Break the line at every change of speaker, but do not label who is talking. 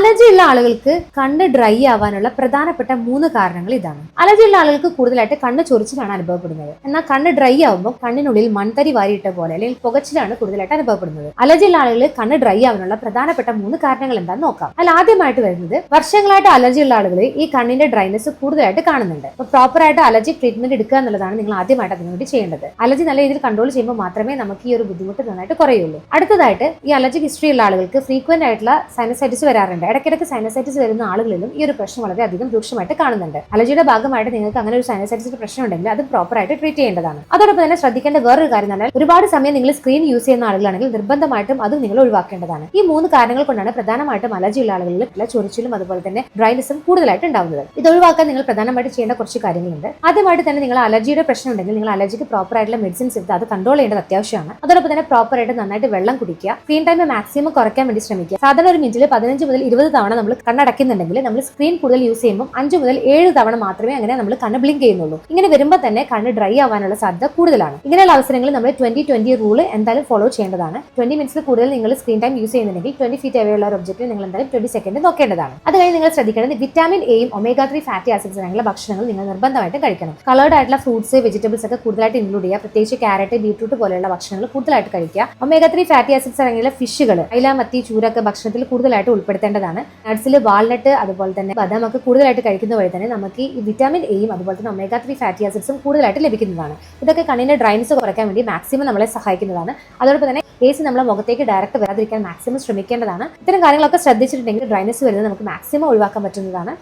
Allergy ഉള്ള ആളുകൾക്ക് കണ്ണ് ഡ്രൈ ആവാനുള്ള പ്രധാനപ്പെട്ട 3 കാരണങ്ങൾ ഇതാണ്. അലർജി ഉള്ള ആളുകൾക്ക് കൂടുതലായിട്ട് കണ്ണ് ചൊറിച്ചിലാണ് അനുഭവപ്പെടുന്നത്. എന്നാൽ കണ്ണ് ഡ്രൈ ആവുമ്പോൾ കണ്ണിനുള്ളിൽ മൺതരി വാരിയിട്ട പോലെ അല്ലെങ്കിൽ പുകച്ചിലാണ് കൂടുതലായിട്ട് അനുഭവപ്പെടുന്നത്. അലർജി ഉള്ള ആളുകൾ കണ്ണ് ഡ്രൈ ആവാനുള്ള പ്രധാനപ്പെട്ട 3 കാരണങ്ങൾ എന്താണെന്ന് നോക്കാം. അതിൽ ആദ്യമായിട്ട് വരുന്നത്, വർഷങ്ങളായിട്ട് അലർജി ഉള്ള ആളുകൾ ഈ കണ്ണിന്റെ ഡ്രൈനെസ് കൂടുതലായിട്ട് കാണുന്നുണ്ട്. അപ്പോൾ പ്രോപ്പർ ആയിട്ട് അലർജി ട്രീറ്റ്മെന്റ് എടുക്കുക എന്നുള്ളതാണ് നിങ്ങൾ ആദ്യമായിട്ട് അതിനുവേണ്ടി ചെയ്യേണ്ടത്. അലർജി നല്ല രീതിയിൽ കൺട്രോൾ ചെയ്യുമ്പോൾ മാത്രമേ നമുക്ക് ഈ ഒരു ബുദ്ധിമുട്ട് നന്നായിട്ട് കുറയുള്ളൂ. അടുത്തതായിട്ട്, ഈ അലർജിക് ഹിസ്റ്ററി ഉള്ള ആളുകൾക്ക് ഫ്രീക്വന്റ് ആയിട്ടുള്ള സൈനസൈറ്റിസ് വരാറുണ്ട്. ഇടയ്ക്കിടയ്ക്ക് സൈനസൈറ്റിസ് വരുന്ന ആളുകളിലും ഈ ഒരു പ്രശ്നം വളരെയധികം രൂക്ഷമായിട്ട് കാണുന്നുണ്ട്. അലർജിയുടെ ഭാഗമായിട്ട് നിങ്ങൾക്ക് അങ്ങനെ ഒരു സൈനസൈറ്റിസിന്റെ പ്രശ്നം ഉണ്ടെങ്കിൽ അത് പ്രോപ്പർ ആയിട്ട് ട്രീറ്റ് ചെയ്യേണ്ടതാണ്. അതോടൊപ്പം തന്നെ ശ്രദ്ധിക്കേണ്ട വേറൊരു കാര്യം എന്ന് പറഞ്ഞാൽ, ഒരുപാട് സമയം നിങ്ങൾ സ്ക്രീൻ യൂസ് ചെയ്യുന്ന ആളുകളാണെങ്കിൽ നിർബന്ധമായിട്ടും അതും നിങ്ങൾ ഒഴിവാക്കേണ്ടതാണ്. ഈ 3 കാരണങ്ങൾ കൊണ്ടാണ് പ്രധാനമായിട്ടും അലർജി ഉള്ള ആളുകളിൽ ചൊറിച്ചിലും അതുപോലെ തന്നെ ഡ്രൈനെസ്സും കൂടുതലായിട്ട് ഉണ്ടാവുന്നത്. ഇത് ഒഴിവാക്കാൻ നിങ്ങൾ പ്രധാനമായിട്ട് ചെയ്യേണ്ട കുറച്ച് കാര്യങ്ങളുണ്ട്. ആദ്യമായിട്ട് തന്നെ നിങ്ങൾ അലർജിയുടെ പ്രശ്നം ഉണ്ടെങ്കിൽ നിങ്ങൾ അലർജിക്ക് പ്രോപ്പർ ആയിട്ടുള്ള മെഡിസിൻസ് എടുത്ത് അത് കൺട്രോൾ ചെയ്യേണ്ടത് അത്യാവശ്യമാണ്. അതോടൊപ്പം തന്നെ പ്രോപ്പർ ആയിട്ട് നന്നായിട്ട് വെള്ളം കുടിക്കുക. സ്ക്രീൻ ടൈം മാക്സിമം കുറയ്ക്കാൻ വേണ്ടി ശ്രമിക്കുക. സാധാരണ ഒരു മിനിറ്റിൽ 15 മുതൽ 20 തവണ നമ്മൾ കണ്ണടയ്ക്കുന്നുണ്ടെങ്കിൽ നമ്മൾ സ്ക്രീൻ കൂടുതൽ യൂസ് ചെയ്യുമ്പോൾ 5 മുതൽ 7 തവണ മാത്രമേ അങ്ങനെ നമ്മൾ കണ്ണ് ബ്ലിങ്ക് ചെയ്യുന്നുള്ളൂ. ഇങ്ങനെ വരുമ്പോൾ തന്നെ കണ്ണ് ഡ്രൈ ആവാനുള്ള സാധ്യത കൂടുതലാണ്. ഇങ്ങനെയുള്ള അവസരങ്ങളിൽ നമ്മൾ 20-20 റൂൾ എന്തായാലും ഫോളോ ചെയ്യേണ്ടതാണ്. 20 മിനിറ്റ്സിൽ കൂടുതൽ നിങ്ങൾ സ്ക്രീൻ ടൈം യൂസ് ചെയ്യുന്നുണ്ടെങ്കിൽ 20 ഫീറ്റ് അവേ ഉള്ള ഒരു ഒബ്ജക്റ്റിൽ നിങ്ങൾ എന്തായാലും 20 സെക്കൻഡ് നോക്കേണ്ടതാണ്. അത് കഴിഞ്ഞ് നിങ്ങൾ ശ്രദ്ധിക്കേണ്ടത് വിറ്റാമിൻ എയും ഒമേഗ 3 ഫാറ്റി ആസിഡ്സ് അടങ്ങിയ ഭക്ഷണങ്ങൾ നിങ്ങൾ നിർബന്ധമായിട്ടും കഴിക്കണം. കളേർഡ് ആയിട്ടുള്ള ഫ്രൂട്ട്സ്, വെജിറ്റബിൾസ് ഒക്കെ കൂടുതലായിട്ട് ഇൻക്ലൂഡ് ചെയ്യുക. പ്രത്യേകിച്ച് ക്യാരറ്റ്, ബീട്രൂട്ട് പോലെയുള്ള ഭക്ഷണങ്ങൾ കൂടുതലായിട്ട് കഴിക്കുക. ഒമേഗ 3 ഫാറ്റി ആസിഡ്സ് അടങ്ങിയ ഫിഷുകൾ, അയില, മത്തി, ചൂരൊക്കെ ഭക്ഷണത്തിൽ കൂടുതലായിട്ട് ഉൾപ്പെടുത്തേണ്ടതാണ്. നട്ട്സിൽ വാൾനട്ട് അതുപോലെ തന്നെ ബദാം ഒക്കെ കൂടുതലായിട്ട് കഴിക്കുന്ന വഴി തന്നെ നമുക്ക് ഈ വിറ്റാമിൻ എയും അതുപോലെ തന്നെ ഒമേഗ 3 ഫാറ്റി ആസിഡ്സും കൂടുതലായിട്ട് ലഭിക്കുന്നതാണ്. ഇതൊക്കെ കണ്ണിന്റെ ഡ്രൈനസ് കുറയ്ക്കാൻ വേണ്ടി മാക്സിമം നമ്മളെ സഹായിക്കുന്നതാണ്. അതോടൊപ്പം തന്നെ AC നമ്മളെ മുഖത്തേക്ക് ഡയറക്റ്റ് വരാതിരിക്കാൻ മാക്സിമം ശ്രമിക്കേണ്ടതാണ്. ഇത്തരം കാര്യങ്ങളൊക്കെ ശ്രദ്ധിച്ചിട്ടുണ്ടെങ്കിൽ ഡ്രൈനസ് വരുന്നത് നമുക്ക് മാക്സിമം ഒഴിവാക്കാൻ പറ്റുന്നതാണ്.